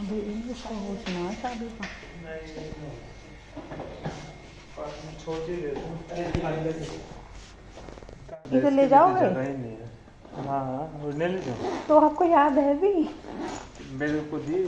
भाई इंग्लिश का हो सुना शादी का। इसे ले जाओगे? जगह ही नहीं है। हाँ हाँ, और ले जाओ। तो आपको याद है भी? मेरे को दी।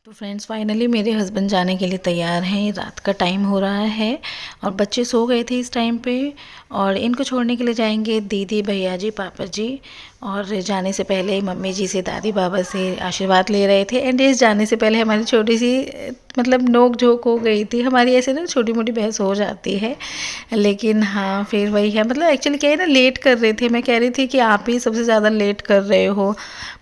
तो फ्रेंड्स फाइनली मेरे हस्बैंड जाने के लिए तैयार हैं। रात का टाइम हो रहा है और बच्चे सो गए थे इस टाइम पे, और इनको छोड़ने के लिए जाएंगे दीदी, भैया जी, पापा जी। और जाने से पहले मम्मी जी से, दादी बाबा से आशीर्वाद ले रहे थे। एंड इस जाने से पहले हमारी छोटी सी मतलब नोक झोंक हो गई थी हमारी, ऐसे ना छोटी मोटी बहस हो जाती है। लेकिन हाँ फिर वही है, मतलब एक्चुअली क्या है ना, लेट कर रहे थे। मैं कह रही थी कि आप ही सबसे ज़्यादा लेट कर रहे हो।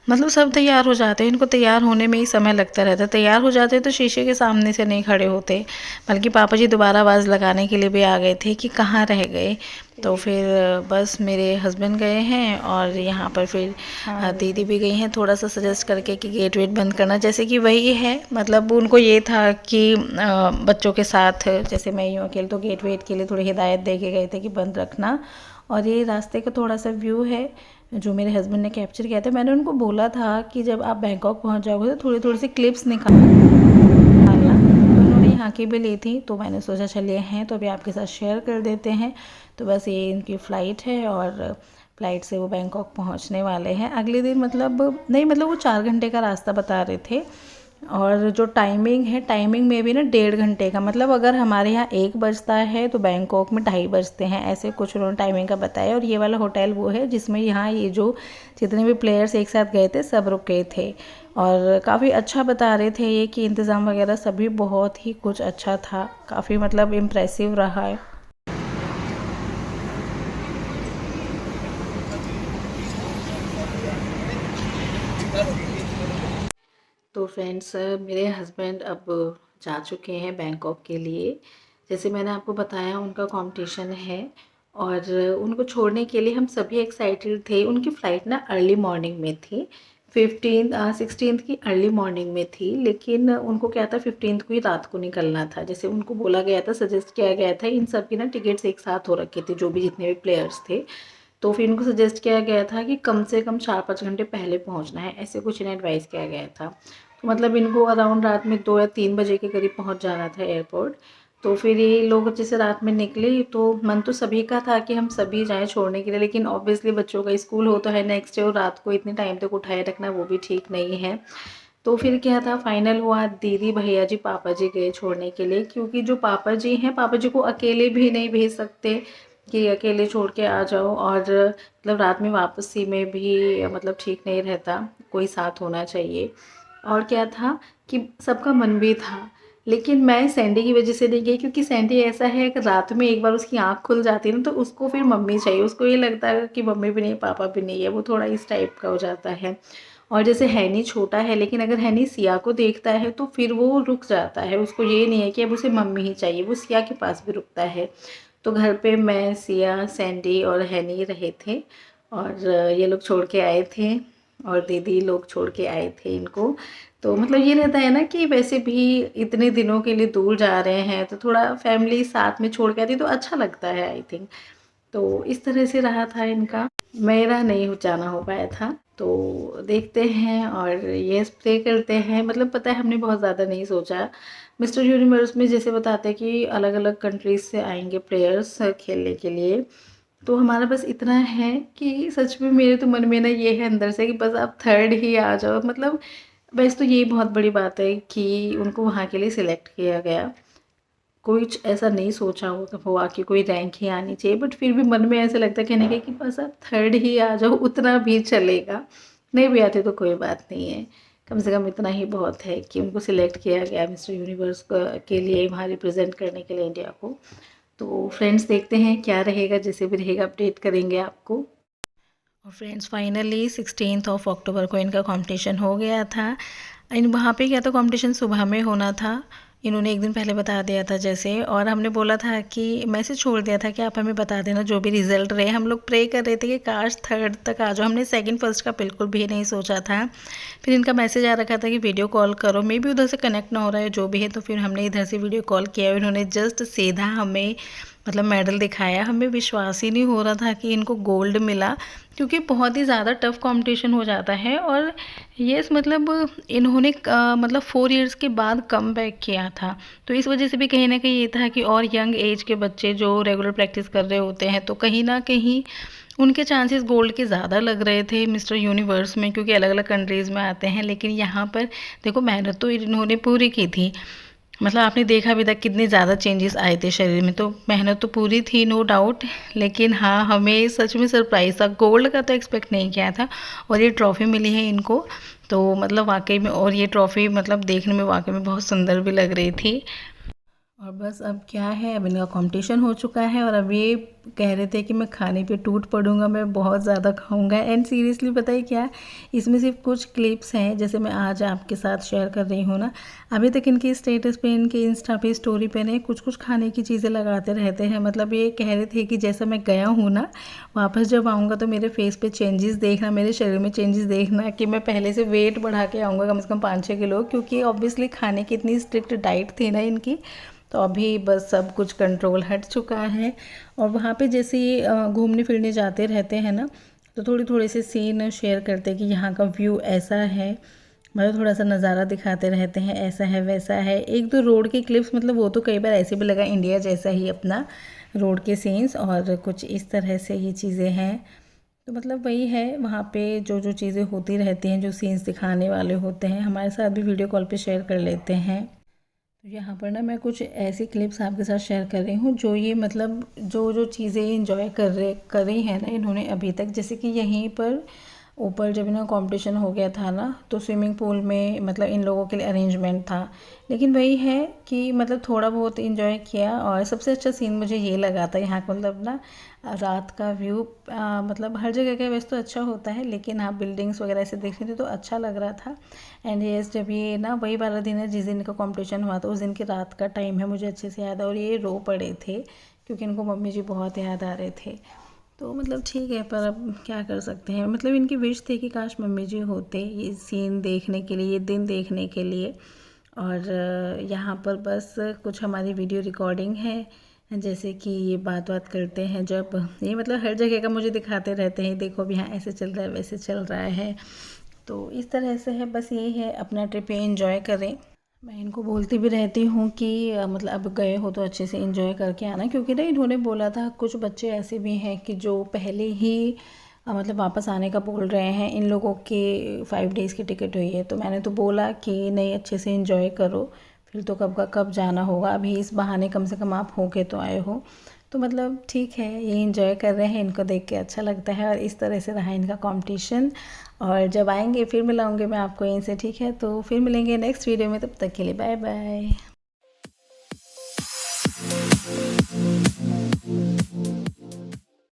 मतलब सब तैयार हो जाते हैं, इनको तैयार होने में ही समय लगता रहता है। तैयार हो जाते तो शीशे के सामने से नहीं खड़े होते, बल्कि पापा जी दोबारा आवाज़ लगाने के लिए भी आ गए थे कि कहाँ रह गए। तो फिर बस मेरे हस्बैंड गए हैं और यहाँ पर फिर दीदी भी गई हैं, थोड़ा सा सजेस्ट करके कि गेट वेट बंद करना। जैसे कि वही है, मतलब उनको ये था कि बच्चों के साथ जैसे मैं यूँ अकेले, तो गेट वेट के लिए थोड़ी हिदायत दे के गए थे कि बंद रखना। और ये रास्ते का थोड़ा सा व्यू है जो मेरे हस्बैंड ने कैप्चर किया था। मैंने उनको बोला था कि जब आप बैंकॉक पहुंच जाओगे तो थोड़ी थोड़ी सी क्लिप्स निकालना। तो उन्होंने यहाँ की भी ली थी, तो मैंने सोचा चलिए हैं तो अभी आपके साथ शेयर कर देते हैं। तो बस ये इनकी फ़्लाइट है और फ़्लाइट से वो बैंकॉक पहुँचने वाले हैं अगले दिन। मतलब नहीं, मतलब वो 4 घंटे का रास्ता बता रहे थे। और जो टाइमिंग है, टाइमिंग में भी ना 1.5 घंटे का, मतलब अगर हमारे यहाँ 1 बजता है तो बैंकॉक में 2:30 बजते हैं, ऐसे कुछ उन्होंने टाइमिंग का बताया। और ये वाला होटल वो है जिसमें यहाँ ये जो जितने भी प्लेयर्स एक साथ गए थे सब रुके थे। और काफ़ी अच्छा बता रहे थे ये कि इंतज़ाम वगैरह सभी बहुत ही कुछ अच्छा था, काफ़ी मतलब इम्प्रेसिव रहा है। तो फ्रेंड्स मेरे हस्बैंड अब जा चुके हैं बैंकॉक के लिए। जैसे मैंने आपको बताया उनका कंपटीशन है और उनको छोड़ने के लिए हम सभी एक्साइटेड थे। उनकी फ़्लाइट ना अर्ली मॉर्निंग में थी, 16th की अर्ली मॉर्निंग में थी। लेकिन उनको क्या था, 15th को ही रात को निकलना था। जैसे उनको बोला गया था, सजेस्ट किया गया था, इन सब की ना टिकट्स एक साथ हो रखी थी जो भी जितने भी प्लेयर्स थे। तो फिर इनको सजेस्ट किया गया था कि कम से कम 4-5 घंटे पहले पहुंचना है, ऐसे कुछ इन्हें एडवाइस किया गया था। तो मतलब इनको अराउंड रात में 2 या 3 बजे के करीब पहुंच जाना था एयरपोर्ट। तो फिर ये लोग जैसे रात में निकले तो मन तो सभी का था कि हम सभी जाएं छोड़ने के लिए, लेकिन ऑब्वियसली बच्चों का स्कूल हो तो है नेक्स्ट डे, और रात को इतने टाइम तक उठाए रखना वो भी ठीक नहीं है। तो फिर क्या था, फाइनल हुआ दीदी, भैया जी, पापा जी गए छोड़ने के लिए। क्योंकि जो पापा जी हैं, पापा जी को अकेले भी नहीं भेज सकते कि अकेले छोड़ के आ जाओ। और मतलब रात में वापसी में भी मतलब ठीक नहीं रहता, कोई साथ होना चाहिए। और क्या था कि सबका मन भी था, लेकिन मैं सैंडी की वजह से नहीं गई। क्योंकि सैंडी ऐसा है कि रात में एक बार उसकी आँख खुल जाती है ना, तो उसको फिर मम्मी चाहिए। उसको ये लगता है कि मम्मी भी नहीं, पापा भी नहीं है, वो थोड़ा इस टाइप का हो जाता है। और जैसे हैनी छोटा है, लेकिन अगर हैनी सिया को देखता है तो फिर वो रुक जाता है। उसको ये नहीं है कि अब उसे मम्मी ही चाहिए, वो सिया के पास भी रुकता है। तो घर पे मैं, सिया, सैंडी और हैनी रहे थे। और ये लोग छोड़ के आए थे और दीदी लोग छोड़ के आए थे इनको। तो मतलब ये रहता है ना कि वैसे भी इतने दिनों के लिए दूर जा रहे हैं तो थोड़ा फैमिली साथ में छोड़ के आती तो अच्छा लगता है, आई थिंक। तो इस तरह से रहा था इनका, मेरा नहीं जाना हो पाया था। तो देखते हैं और ये प्रे करते हैं। मतलब पता है हमने बहुत ज़्यादा नहीं सोचा। मिस्टर यूनिवर्स में जैसे बताते हैं कि अलग अलग कंट्रीज़ से आएंगे प्लेयर्स खेलने के लिए, तो हमारा बस इतना है कि सच में मेरे तो मन में ना ये है अंदर से कि बस आप थर्ड ही आ जाओ। मतलब वैसे तो ये बहुत बड़ी बात है कि उनको वहाँ के लिए सिलेक्ट किया गया। कुछ ऐसा नहीं सोचा हुआ कि कोई रैंक ही आनी चाहिए, बट फिर भी मन में ऐसा लगता है कहने के कि बस आप थर्ड ही आ जाओ, उतना भी चलेगा। नहीं भी आते तो कोई बात नहीं है, कम से कम इतना ही बहुत है कि उनको सिलेक्ट किया गया मिस्टर यूनिवर्स के लिए, वहाँ रिप्रेजेंट करने के लिए इंडिया को। तो फ्रेंड्स देखते हैं क्या रहेगा, जैसे भी रहेगा अपडेट करेंगे आपको। और फ्रेंड्स फाइनली 16 अक्टूबर को इनका कंपटीशन हो गया था। इन वहाँ पे क्या था, कंपटीशन सुबह में होना था, इन्होंने एक दिन पहले बता दिया था जैसे। और हमने बोला था कि मैसेज छोड़ दिया था कि आप हमें बता देना जो भी रिज़ल्ट रहे। हम लोग प्रे कर रहे थे कि काश थर्ड तक आ जाओ, हमने सेकंड फर्स्ट का बिल्कुल भी नहीं सोचा था। फिर इनका मैसेज आ रखा था कि वीडियो कॉल करो, मे भी उधर से कनेक्ट ना हो रहा है जो भी है। तो फिर हमने इधर से वीडियो कॉल किया, उन्होंने जस्ट सीधा हमें मतलब मेडल दिखाया। हमें विश्वास ही नहीं हो रहा था कि इनको गोल्ड मिला, क्योंकि बहुत ही ज़्यादा टफ कंपटीशन हो जाता है। और ये मतलब इन्होंने मतलब 4 इयर्स के बाद कम बैक किया था, तो इस वजह से भी कहीं ना कहीं ये था कि और यंग एज के बच्चे जो रेगुलर प्रैक्टिस कर रहे होते हैं तो कहीं ना कहीं उनके चांसेस गोल्ड के ज़्यादा लग रहे थे मिस्टर यूनिवर्स में, क्योंकि अलग अलग कंट्रीज़ में आते हैं। लेकिन यहाँ पर देखो मेहनत तो इन्होंने पूरी की थी, मतलब आपने देखा भी था कितने ज़्यादा चेंजेस आए थे शरीर में, तो मेहनत तो पूरी थी नो डाउट। लेकिन हाँ, हमें सच में सरप्राइज़ था, गोल्ड का तो एक्सपेक्ट नहीं किया था। और ये ट्रॉफ़ी मिली है इनको, तो मतलब वाकई में, और ये ट्रॉफ़ी मतलब देखने में वाकई में बहुत सुंदर भी लग रही थी। और बस अब क्या है, अब इनका कंपटीशन हो चुका है और अब ये कह रहे थे कि मैं खाने पे टूट पड़ूंगा, मैं बहुत ज़्यादा खाऊंगा। एंड सीरियसली पता है क्या, इसमें सिर्फ कुछ क्लिप्स हैं जैसे मैं आज आपके साथ शेयर कर रही हूँ ना। अभी तक इनके स्टेटस पे, इनके इंस्टा पे, स्टोरी पे ने कुछ कुछ खाने की चीज़ें लगाते रहते हैं। मतलब ये कह रहे थे कि जैसा मैं गया हूँ ना, वापस जब आऊँगा तो मेरे फेस पे चेंजेस देखना, मेरे शरीर में चेंजेस देखना, कि मैं पहले से वेट बढ़ा के आऊँगा कम से कम 5-6 किलो, क्योंकि ऑब्वियसली खाने की इतनी स्ट्रिक्ट डाइट थी ना इनकी। तो अभी बस सब कुछ कंट्रोल हट चुका है। और वहाँ पे जैसे ही घूमने फिरने जाते रहते हैं ना, तो थोड़ी थोड़ी से सीन शेयर करते हैं कि यहाँ का व्यू ऐसा है, मतलब थोड़ा सा नज़ारा दिखाते रहते हैं, ऐसा है वैसा है। एक दो रोड के क्लिप्स, मतलब वो तो कई बार ऐसे भी लगा इंडिया जैसा ही अपना रोड के सीन्स, और कुछ इस तरह से ये चीज़ें हैं। तो मतलब वही है, वहाँ पे जो जो चीज़ें होती रहती हैं, जो सीन्स दिखाने वाले होते हैं, हमारे साथ भी वीडियो कॉल पे शेयर कर लेते हैं। तो यहाँ पर ना मैं कुछ ऐसी क्लिप्स आपके साथ शेयर कर रही हूँ जो ये मतलब जो जो चीज़ें इंजॉय कर रही हैं ना इन्होंने अभी तक। जैसे कि यहीं पर ऊपर जब इनका कंपटीशन हो गया था ना, तो स्विमिंग पूल में मतलब इन लोगों के लिए अरेंजमेंट था, लेकिन वही है कि मतलब थोड़ा बहुत इंजॉय किया। और सबसे अच्छा सीन मुझे ये लगा था यहाँ का, मतलब ना रात का व्यू, मतलब हर जगह का वैसे तो अच्छा होता है, लेकिन हाँ बिल्डिंग्स वगैरह ऐसे देख रहे थे तो अच्छा लग रहा था। एंड येस, जब ये ना वही वाला दिन है जिस दिन का कंपटीशन हुआ था, उस दिन की रात का टाइम है, मुझे अच्छे से याद है। और ये रो पड़े थे क्योंकि इनको मम्मी जी बहुत याद आ रहे थे। तो मतलब ठीक है, पर अब क्या कर सकते हैं। मतलब इनकी विश थी कि काश मम्मी जी होते ये सीन देखने के लिए, ये दिन देखने के लिए। और यहाँ पर बस कुछ हमारी वीडियो रिकॉर्डिंग है, जैसे कि ये बात करते हैं जब, ये मतलब हर जगह का मुझे दिखाते रहते हैं, देखो अब यहाँ ऐसे चल रहा है वैसे चल रहा है। तो इस तरह से है, बस यही है, अपना ट्रिप एंजॉय करें। मैं इनको बोलती भी रहती हूँ कि मतलब अब गए हो तो अच्छे से एंजॉय करके आना, क्योंकि ना इन्होंने बोला था कुछ बच्चे ऐसे भी हैं कि जो पहले ही मतलब वापस आने का बोल रहे हैं। इन लोगों के 5 डेज़ की टिकट हुई है, तो मैंने तो बोला कि नहीं, अच्छे से एंजॉय करो, फिर तो कब का कब जाना होगा, अभी इस बहाने कम से कम आप होके तो आए हो। तो मतलब ठीक है, ये एंजॉय कर रहे हैं, इनको देख के अच्छा लगता है। और इस तरह से रहा इनका कंपटीशन। और जब आएंगे फिर मिलाऊंगे मैं आपको इनसे, ठीक है। तो फिर मिलेंगे नेक्स्ट वीडियो में, तब तक के लिए बाय बाय।